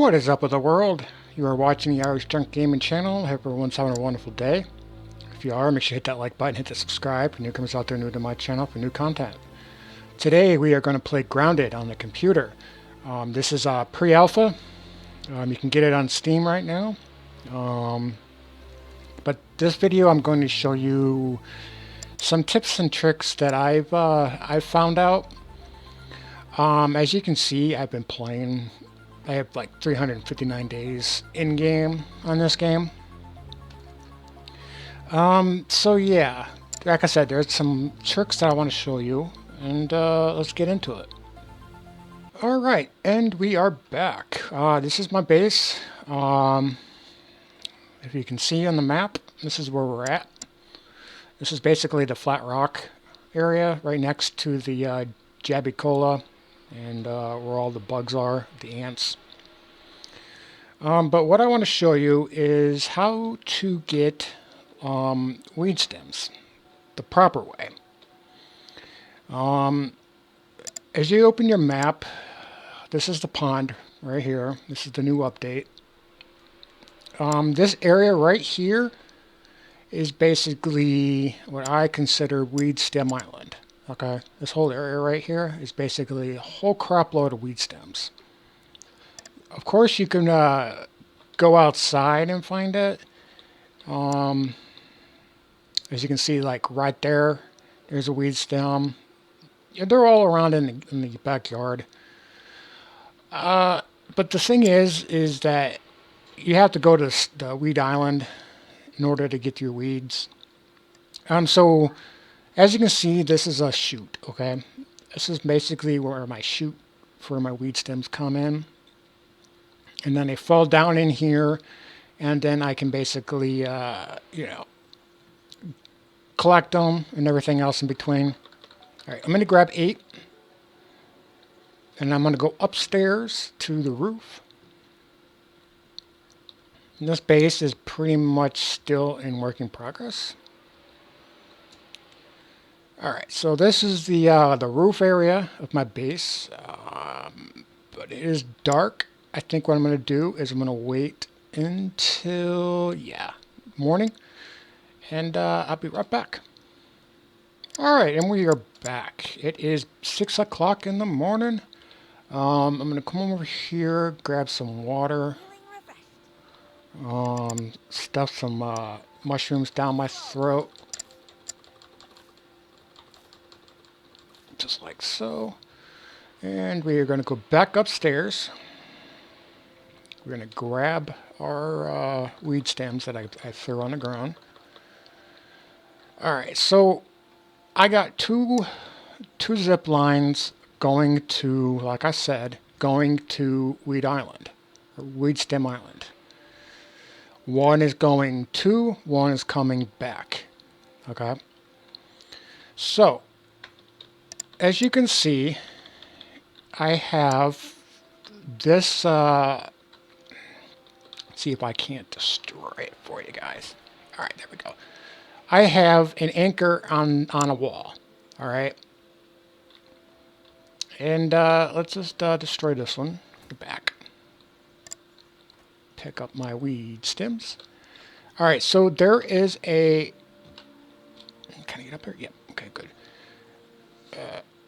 What is up with the world? You are watching the Irish Junk Gaming channel. I hope everyone's having a wonderful day. If you are, make sure you hit that like button, hit the subscribe for newcomers out there new to my channel for new content. Today we are going to play Grounded on the computer. This is pre-alpha. You can get it on Steam right now. But this video I'm going to show you some tips and tricks that I've found out. As you can see, I've been playing. I have like 359 days in game on this game. So yeah, like I said, there's some tricks that I want to show you, and let's get into it. Alright, and we are back. This is my base. If you can see on the map, this is where we're at. This is basically the flat rock area right next to the Jabicola and where all the bugs are, the ants. But what I want to show you is how to get weed stems the proper way. As you open your map, this is the pond right here. This is the new update. This area right here is basically what I consider weed stem island. Okay, this whole area right here is basically a whole crop load of weed stems. Of course, you can go outside and find it. As you can see, like right there, there's a weed stem. Yeah, they're all around in the backyard. But the thing is that you have to go to the weed island in order to get your weeds. So as you can see, this is a chute. Okay, this is basically where my chute for my weed stems come in. And then they fall down in here, and then I can basically, collect them and everything else in between. All right, I'm going to grab 8, and I'm going to go upstairs to the roof. And this base is pretty much still in work in progress. All right, so this is the roof area of my base, but it is dark. I think what I'm going to do is I'm going to wait until, morning, and I'll be right back. Alright, and we are back. It is 6 o'clock in the morning. I'm going to come over here, grab some water, stuff some mushrooms down my throat, just like so. And we are going to go back upstairs. We're going to grab our weed stems that I threw on the ground. Alright, so I got two zip lines going to, like I said, going to Weed Island, or Weed Stem Island. One is going to, one is coming back. Okay? So, as you can see, I have this, see if I can't destroy it for you guys. Alright, there we go. I have an anchor on a wall. Alright. And let's just destroy this one. The back. Pick up my weed stems. Alright, so there is a... Can I get up here? Yep. Okay, good.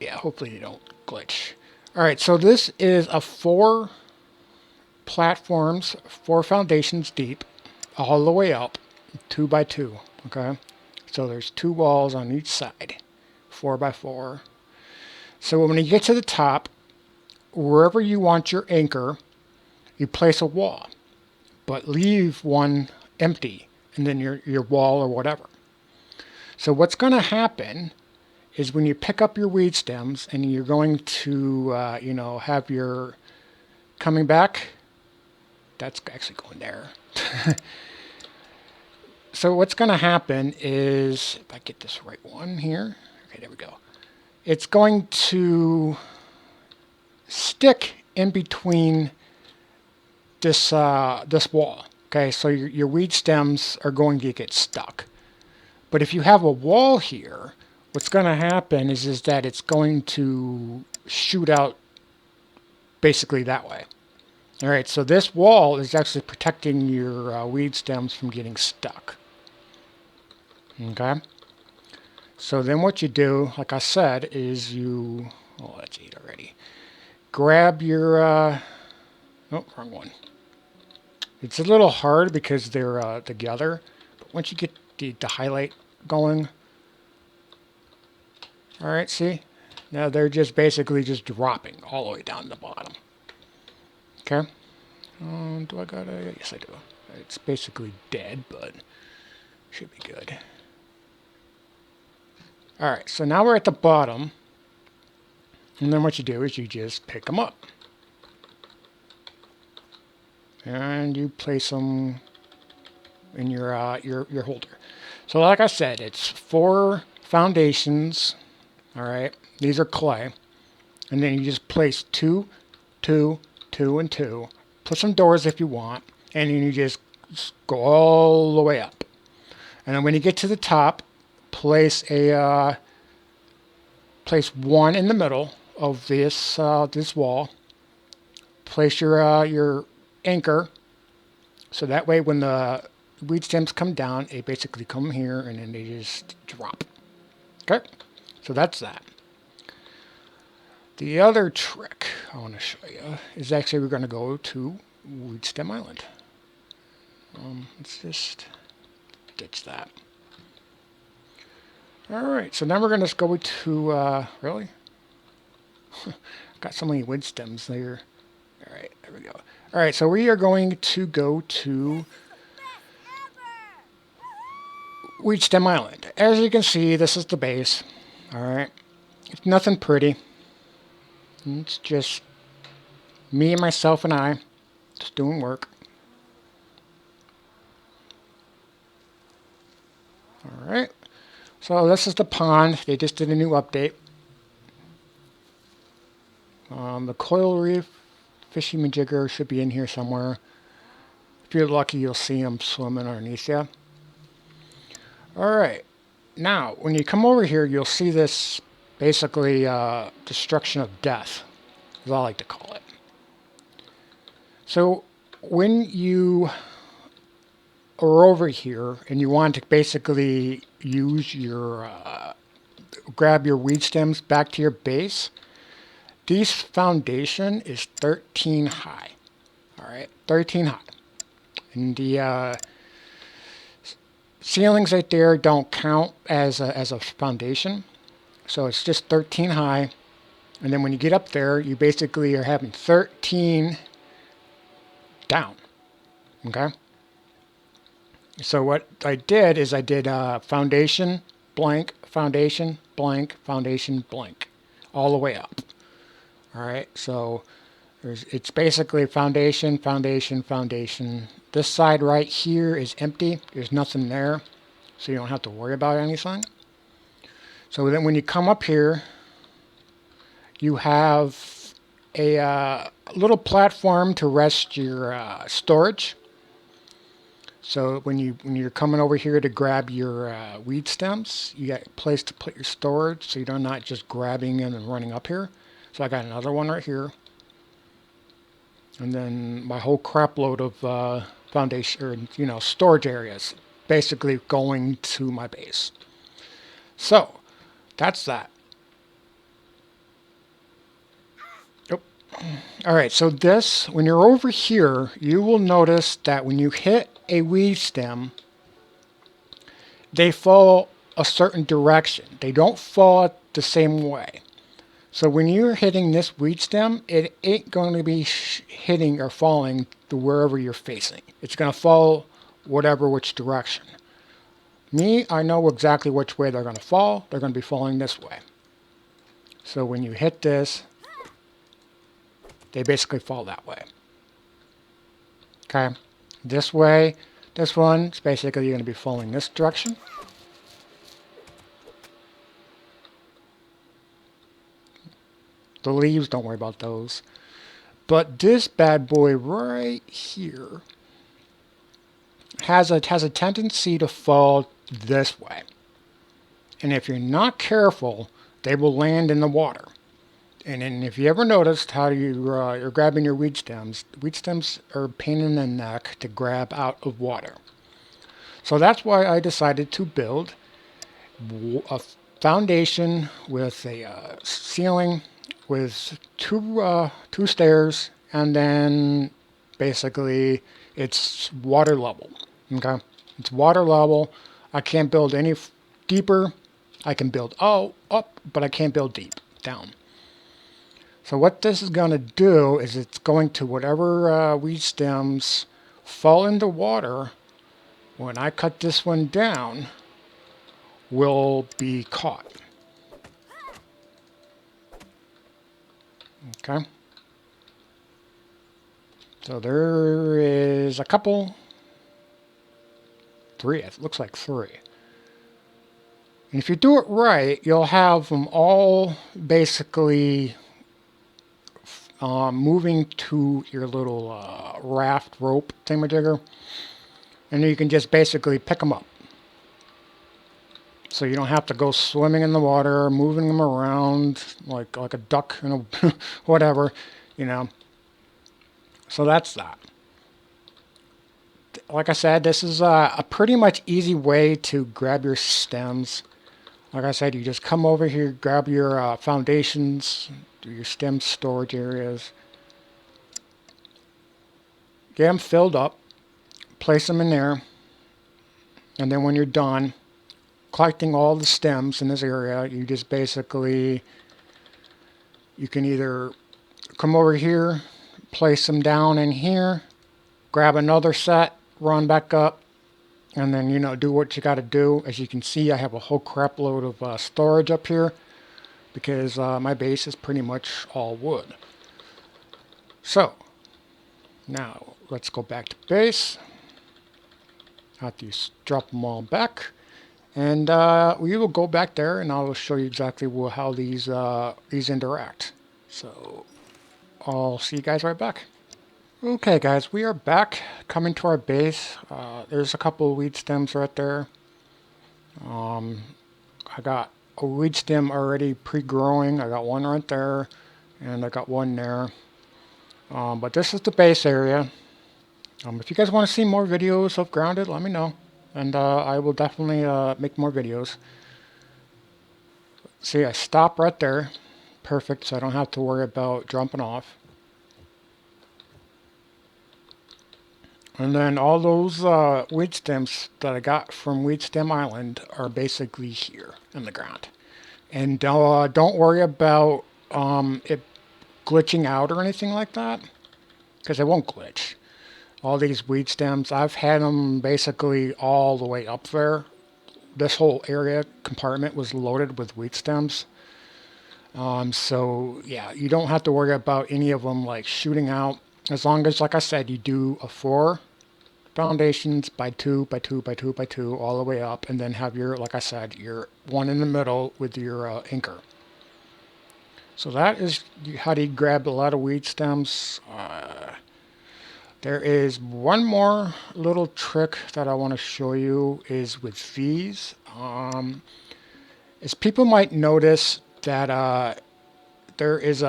Yeah, hopefully they don't glitch. Alright, so this is a 4 platforms, 4 foundations deep, all the way up, 2 by 2. Okay, so there's 2 walls on each side, 4 by 4. So when you get to the top, wherever you want your anchor, you place a wall, but leave one empty, and then your wall or whatever. So what's going to happen is when you pick up your weed stems and you're going to, have your coming back. That's actually going there. So what's going to happen is, if I get this right one here, okay, there we go. It's going to stick in between this this wall. Okay, so your weed stems are going to get stuck. But if you have a wall here, what's going to happen is that it's going to shoot out basically that way. All right, so this wall is actually protecting your weed stems from getting stuck. Okay. So then what you do, like I said, is you... Oh, that's 8 already. Grab your... oh, wrong one. It's a little hard because they're together. But once you get the highlight going... Alright, see? Now they're just basically just dropping all the way down to the bottom. Okay? Do I got a... Yes, I do. It's basically dead, but should be good. Alright, so now we're at the bottom. And then what you do is you just pick them up. And you place them in your holder. So like I said, it's 4 foundations. Alright, these are clay. And then you just place 2, 2, 2, and 2. Put some doors if you want. And then you just go all the way up. And then when you get to the top, place a place 1 in the middle of this this wall. Place your anchor, so that way when the weed stems come down, they basically come here and then they just drop. Okay, so that's that. The other trick I want to show you is actually we're going to go to Weed Stem Island. Let's just ditch that. Alright, so now we're going to go to, really? Got so many wood stems there. Alright, there we go. Alright, so we are going to go to Weed Stem Island. As you can see, this is the base. Alright, it's nothing pretty. It's just me and myself and I just doing work. Alright, so this is the pond. They just did a new update. The coral reef fishing majigger should be in here somewhere. If you're lucky, you'll see them swimming underneath you. Alright, now when you come over here, you'll see this basically destruction of death, as I like to call it. So when you are over here and you want to basically use your grab your weed stems back to your base, this foundation is 13 high. Alright, 13 high. And the ceilings right there don't count as a foundation. So it's just 13 high. And then when you get up there, you basically are having 13 down. Okay? So what I did is I did foundation, blank, foundation, blank, foundation, blank. All the way up. Alright, so it's basically foundation, foundation, foundation. This side right here is empty. There's nothing there, so you don't have to worry about anything. So then when you come up here, you have a little platform to rest your storage. So when you're coming over here to grab your weed stems, you got a place to put your storage, so you're not just grabbing them and running up here. So I got another one right here. And then my whole crap load of foundation, or storage areas, basically going to my base. So that's that. Oh. Alright, so this, when you're over here, you will notice that when you hit a weed stem, they fall a certain direction. They don't fall the same way. So when you're hitting this weed stem, it ain't going to be hitting or falling to wherever you're facing. It's going to fall which direction. Me, I know exactly which way they're going to fall. They're going to be falling this way. So when you hit this, they basically fall that way. Okay? This way, this one, it's basically you're going to be falling this direction. The leaves, don't worry about those. But this bad boy right here has a tendency to fall this way. And if you're not careful, they will land in the water. And then if you ever noticed how you're grabbing your weed stems are a pain in the neck to grab out of water. So that's why I decided to build a foundation with a ceiling with two stairs, and then basically it's water level. Okay, it's water level. I can't build any deeper. I can build up, but I can't build deep down. So what this is going to do is it's going to, whatever weed stems fall into water, when I cut this one down, will be caught. Okay. So there is a couple, three, it looks like three. And if you do it right, you'll have them all basically moving to your little raft rope thingamajigger, and you can just basically pick them up. So you don't have to go swimming in the water, moving them around like a duck, whatever, you know. So that's that. Like I said, this is a pretty much easy way to grab your stems. Like I said, you just come over here, grab your foundations, your stem storage areas, get them filled up, place them in there, and then when you're done collecting all the stems in this area, you just basically, you can either come over here, place them down in here, grab another set, run back up, and then, do what you got to do. As you can see, I have a whole crap load of storage up here because my base is pretty much all wood. So, now let's go back to base. I have to drop them all back. And we will go back there and I will show you exactly how these interact. So, I'll see you guys right back. Okay guys, we are back, coming to our base. There's a couple of weed stems right there. I got a weed stem already pre-growing. I got one right there, and I got one there. But this is the base area. If you guys want to see more videos of Grounded, let me know. And I will definitely make more videos. See, I stop right there. Perfect, so I don't have to worry about jumping off. And then all those weed stems that I got from Weed Stem Island are basically here in the ground. And don't worry about it glitching out or anything like that, because it won't glitch. All these weed stems, I've had them basically all the way up there. This whole area compartment was loaded with weed stems. So yeah, you don't have to worry about any of them like shooting out. As long as, like I said, you do a 4 foundations by 2 by 2 by 2 by 2 all the way up, and then have your, like I said, your one in the middle with your anchor. So that is how you grab a lot of weed stems. There is one more little trick that I want to show you is with these. As people might notice that there is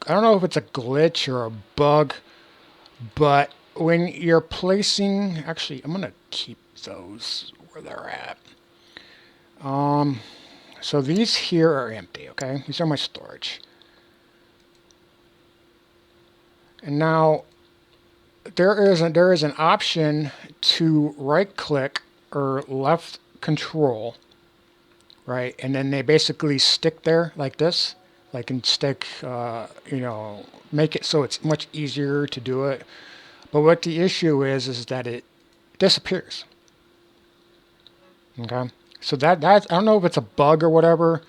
I don't know if it's a glitch or a bug, but when you're placing, actually, I'm going to keep those where they're at. So these here are empty, okay? These are my storage. And now there is an option to right click or left control, right? And then they basically stick there like this. Like, and stick, make it so it's much easier to do it. But what the issue is that it disappears. Okay? So that's, I don't know if it's a bug or whatever,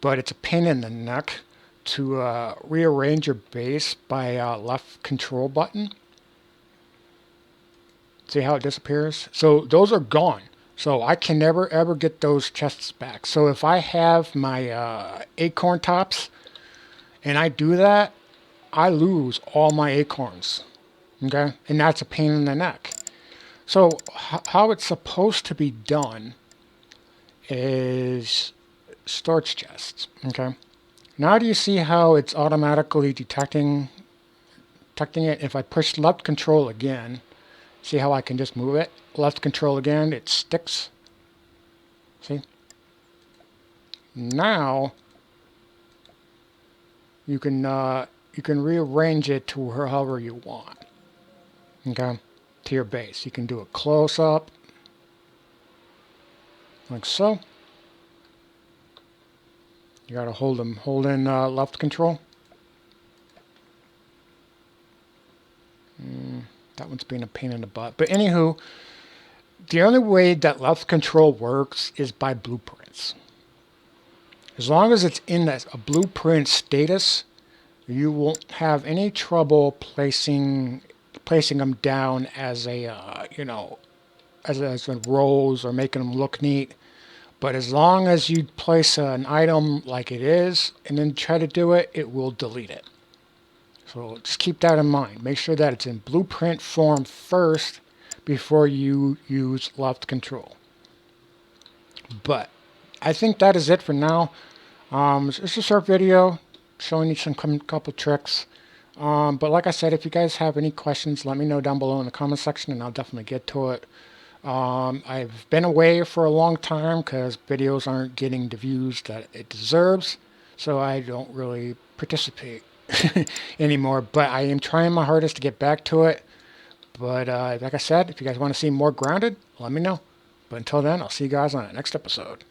but it's a pain in the neck to rearrange your base by left control button. See how it disappears? So those are gone. So I can never ever get those chests back. So if I have my acorn tops and I do that, I lose all my acorns. Okay? And that's a pain in the neck. So how it's supposed to be done is storage chests. Okay? Now do you see how it's automatically detecting it? If I push left control again, see how I can just move it? Left control again, it sticks. See? Now you can rearrange it to however you want. Okay? To your base. You can do a close up. Like so. You gotta hold in left control. That one's being a pain in the butt. But anywho, the only way that left control works is by blueprints. As long as it's in a blueprint status, you won't have any trouble placing them down as a as in rows or making them look neat. But as long as you place an item like it is and then try to do it, it will delete it. So just keep that in mind. Make sure that it's in blueprint form first before you use left control. But I think that is it for now. It's a short video showing you some couple tricks. But like I said, if you guys have any questions, let me know down below in the comment section and I'll definitely get to it. I've been away for a long time because videos aren't getting the views that it deserves, so I don't really participate anymore, but I am trying my hardest to get back to it. But like I said, if you guys want to see more grounded, let me know. But until then, I'll see you guys on the next episode.